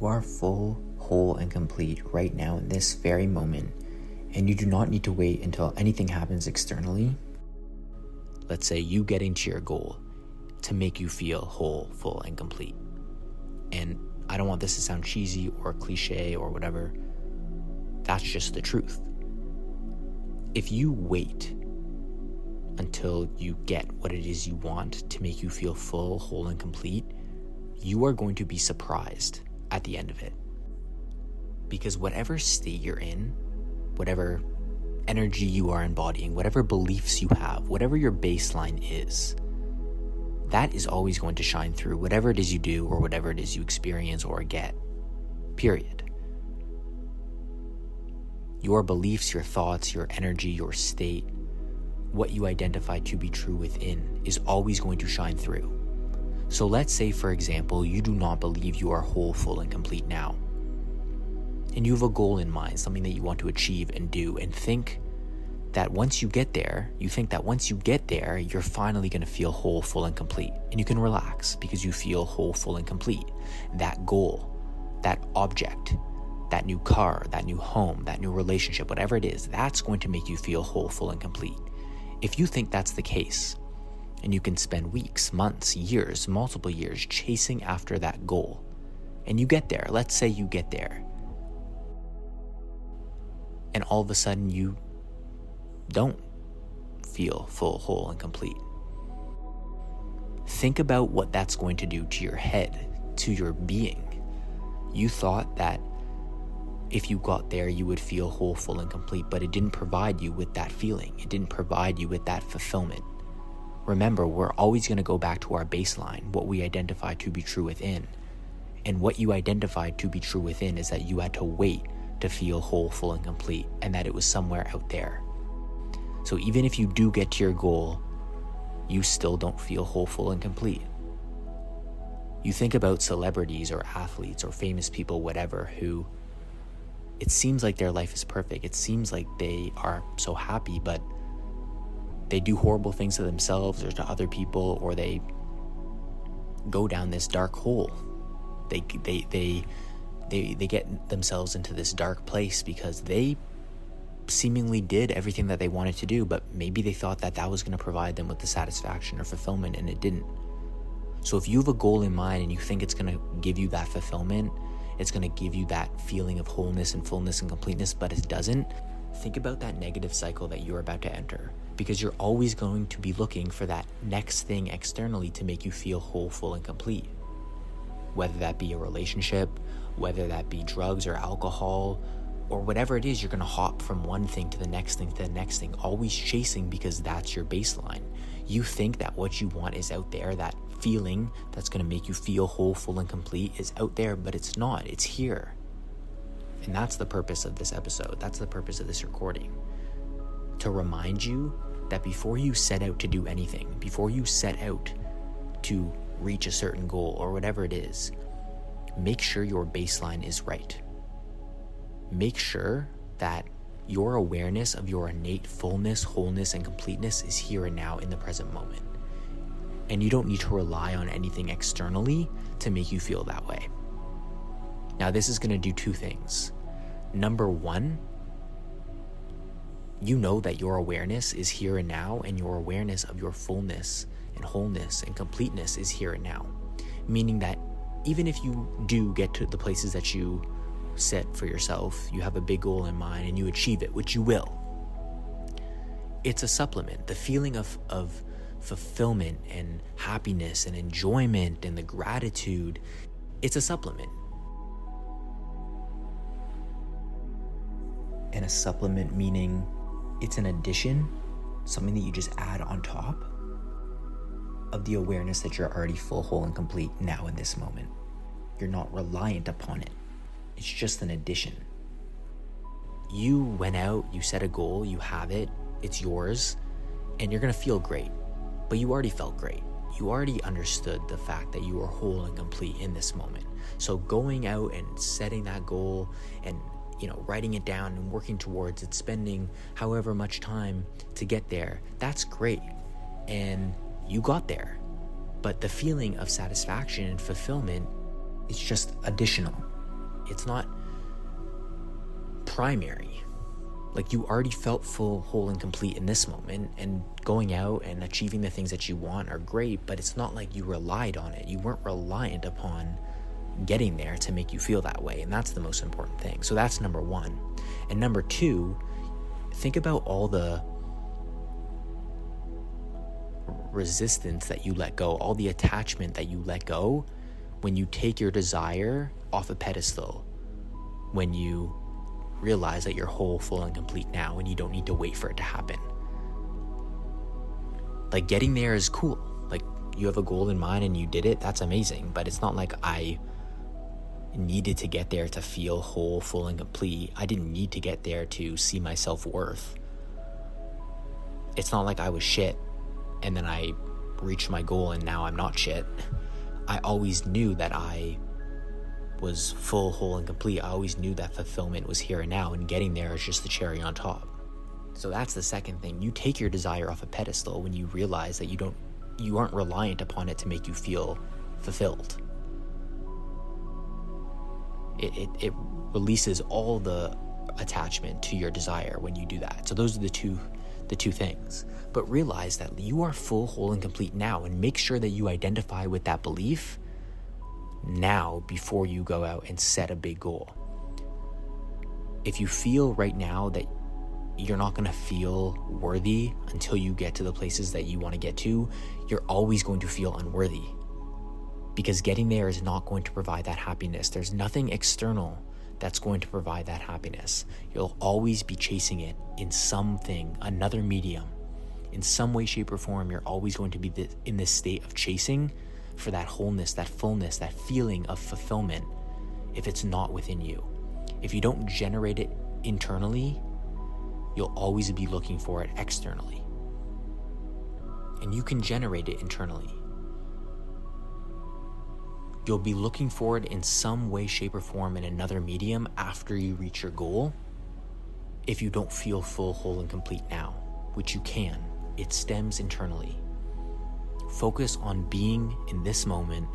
You are full, whole, and complete right now in this very moment, and you do not need to wait until anything happens externally. Let's say you getting to your goal to make you feel whole, full, and complete. And I don't want this to sound cheesy or cliche or whatever. That's just the truth. If you wait until you get what it is you want to make you feel full, whole, and complete, you are going to be surprised at the end of it. Because whatever state you're in, whatever energy you are embodying, whatever beliefs you have, whatever your baseline is, that is always going to shine through whatever it is you do or whatever it is you experience or get. Period. Your beliefs, your thoughts, your energy, your state, what you identify to be true within is always going to shine through. So let's say, for example, you do not believe you are whole, full, and complete now. And you have a goal in mind, something that you want to achieve and do, and think that once you get there, you're finally going to feel whole, full, and complete. And you can relax because you feel whole, full, and complete. That goal, that object, that new car, that new home, that new relationship, whatever it is, that's going to make you feel whole, full, and complete. If you think that's the case, and you can spend weeks, months, years, multiple years chasing after that goal, and you get there, let's say you get there, and all of a sudden you don't feel full, whole, and complete. Think about what that's going to do to your head, to your being. You thought that if you got there, you would feel whole, full, and complete, but it didn't provide you with that feeling. It didn't provide you with that fulfillment. Remember, we're always going to go back to our baseline, what we identify to be true within. And what you identified to be true within is that you had to wait to feel whole, full, and complete, and that it was somewhere out there. So even if you do get to your goal, you still don't feel whole, full, and complete. You think about celebrities or athletes or famous people, whatever, who it seems like their life is perfect. It seems like they are so happy, but they do horrible things to themselves or to other people, or they go down this dark hole. They get themselves into this dark place because they seemingly did everything that they wanted to do, but maybe they thought that that was going to provide them with the satisfaction or fulfillment, and it didn't. So if you have a goal in mind and you think it's going to give you that fulfillment, it's going to give you that feeling of wholeness and fullness and completeness, but it doesn't, think about that negative cycle that you're about to enter, because you're always going to be looking for that next thing externally to make you feel whole, full, and complete. Whether that be a relationship, whether that be drugs or alcohol, or whatever it is, you're going to hop from one thing to the next thing to the next thing, always chasing because that's your baseline. You think that what you want is out there, that feeling that's going to make you feel whole, full, and complete is out there, but it's not. It's here. And that's the purpose of this episode. That's the purpose of this recording. To remind you that before you set out to do anything, before you set out to reach a certain goal or whatever it is, make sure your baseline is right. Make sure that your awareness of your innate fullness, wholeness, and completeness is here and now in the present moment. And you don't need to rely on anything externally to make you feel that way. Now, this is going to do two things. Number one, you know that your awareness is here and now, and your awareness of your fullness and wholeness and completeness is here and now. Meaning that even if you do get to the places that you set for yourself, you have a big goal in mind and you achieve it, which you will, it's a supplement. The feeling of fulfillment and happiness and enjoyment and the gratitude, it's a supplement. And a supplement meaning it's an addition, something that you just add on top of the awareness that you're already full, whole, and complete now in this moment. You're not reliant upon it. It's just an addition. You went out, you set a goal, you have it, it's yours, and you're gonna feel great. But you already felt great. You already understood the fact that you were whole and complete in this moment. So going out and setting that goal and writing it down and working towards it, spending however much time to get there, that's great. And you got there. But the feeling of satisfaction and fulfillment is just additional. it's not primary. Like, you already felt full, whole, and complete in this moment, and going out and achieving the things that you want are great, but it's not like you relied on it. You weren't reliant upon getting there to make you feel that way, and that's the most important thing. So that's number one. And number two, think about all the resistance that you let go, all the attachment that you let go when you take your desire off a pedestal, when you realize that you're whole, full, and complete now, and you don't need to wait for it to happen. Like, getting there is cool. Like, you have a goal in mind and you did it, that's amazing. But it's not like I needed to get there to feel whole, full, and complete. I didn't need to get there to see my self-worth. It's not like I was shit and then I reached my goal and now I'm not shit. I always knew that I was full, whole, and complete. I always knew that fulfillment was here and now, and getting there is just the cherry on top. So that's the second thing. You take your desire off a pedestal when you realize that you aren't reliant upon it to make you feel fulfilled. It releases all the attachment to your desire when you do that. So those are the two things. But realize that you are full, whole, and complete now, and make sure that you identify with that belief now before you go out and set a big goal. If you feel right now that you're not going to feel worthy until you get to the places that you want to get to, you're always going to feel unworthy, because getting there is not going to provide that happiness. There's nothing external that's going to provide that happiness. You'll always be chasing it in something, another medium. In some way, shape, or form, you're always going to be in this state of chasing for that wholeness, that fullness, that feeling of fulfillment, if it's not within you. If you don't generate it internally, you'll always be looking for it externally. And you can generate it internally. You'll be looking for it in some way, shape, or form in another medium after you reach your goal, if you don't feel full, whole, and complete now, which you can. It stems internally. Focus on being in this moment.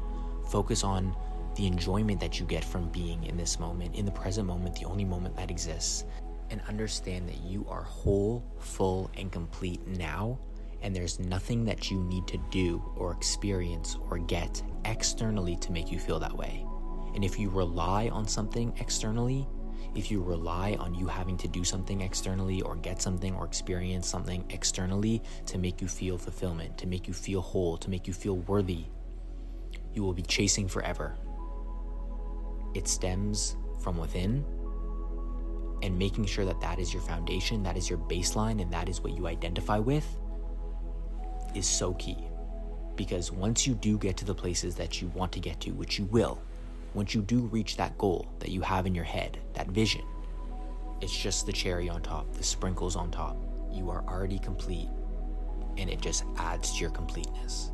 Focus on the enjoyment that you get from being in this moment, in the present moment, the only moment that exists. And understand that you are whole, full, and complete now, and there's nothing that you need to do or experience or get externally to make you feel that way. And if you rely on something externally, if you rely on you having to do something externally or get something or experience something externally to make you feel fulfillment, to make you feel whole, to make you feel worthy, you will be chasing forever. It stems from within, and making sure that that is your foundation, that is your baseline, and that is what you identify with is so key. Because once you do get to the places that you want to get to, which you will, once you do reach that goal that you have in your head, that vision, it's just the cherry on top, the sprinkles on top. You are already complete, and it just adds to your completeness.